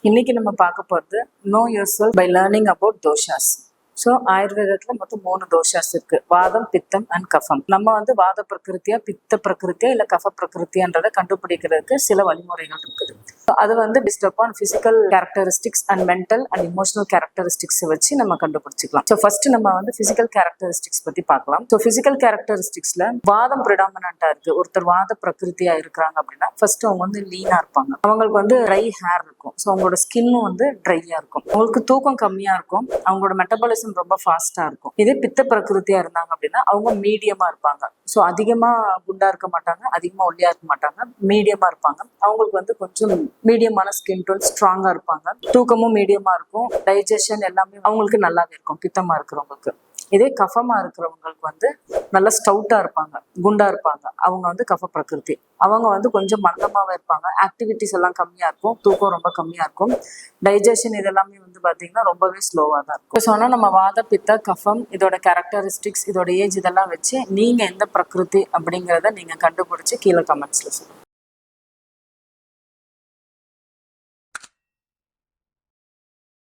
இன்னைக்கு நம்ம பார்க்க போகிறது know yourself by learning about doshas. So ஆயுர்வேதத்தில் மொத்தம் 3 தோஷாஸ் இருக்கு. வாதம், பித்தம் அண்ட் கஃபம். நம்ம வாத பிரகிருத்தியா, பித்த பிரகிருத்தியா, இல்லை கஃப பிரகிருத்தியான்றதை கண்டுபிடிக்கிறதுக்கு சில வழிமுறைகள் இருக்குது. அது based upon physical characteristics and mental and emotional characteristics வச்சு நம்ம கண்டுபிடிச்சிக்கலாம். ஸோ ஃபர்ஸ்ட் நம்ம பிசிக்கல் கேரக்டரிஸ்டிக்ஸ் பத்தி பார்க்கலாம். ஸோ பிசிக்கல் கேரக்டரிஸ்டிக்ஸ்ல வாதம் ப்ரிடாமினண்டா இருக்கு. ஒருத்தர் வாத பிரகிருத்தியா இருக்கிறாங்க அப்படின்னா ஃபர்ஸ்ட் அவங்க லீனா இருப்பாங்க. அவங்களுக்கு ட்ரை ஹேர் இருக்கும். ஸோ அவங்களோட ஸ்கின்னும் ட்ரையா இருக்கும். அவங்களுக்கு தூக்கம் கம்மியா இருக்கும். அவங்களோட மெட்டபாலிசம் ரொம்ப ஃபாஸ்டா இருக்கும். இதே பித்த பிரகிருத்தியா இருந்தாங்க அப்படின்னா அவங்க மீடியமா இருப்பாங்க. ஸோ அதிகமா குண்டா இருக்க மாட்டாங்க, அதிகமா ஒல்லியா இருக்க மாட்டாங்க, மீடியமா இருப்பாங்க. அவங்களுக்கு கொஞ்சம் மீடியமான ஸ்கின் டோன், ஸ்ட்ராங்கா இருப்பாங்க. தூக்கமும் மீடியமா இருக்கும். டைஜஷன் எல்லாமே அவங்களுக்கு நல்லாவே இருக்கும் பித்தமா இருக்கிறவங்களுக்கு. இதே கஃபமா இருக்கிறவங்களுக்கு நல்லா ஸ்டவுட்டா இருப்பாங்க, குண்டா இருப்பாங்க. அவங்க கஃப பிரகிருதி. அவங்க கொஞ்சம் மந்தமாவே இருப்பாங்க. ஆக்டிவிட்டிஸ் எல்லாம் கம்மியா இருக்கும். தூக்கம் ரொம்ப கம்மியா இருக்கும். டைஜஷன் இதெல்லாமே பாத்தீங்கன்னா ரொம்பவே ஸ்லோவா தான் இருக்கும். சொன்னா நம்ம வாத, பித்த, கஃபம் இதோட கேரக்டரிஸ்டிக்ஸ், இதோட ஏஜ் இதெல்லாம் வச்சு நீங்க எந்த பிரகிருதி அப்படிங்கிறத நீங்க கண்டுபிடிச்சு கீழே கமெண்ட்ஸ்ல சொல்லுங்க.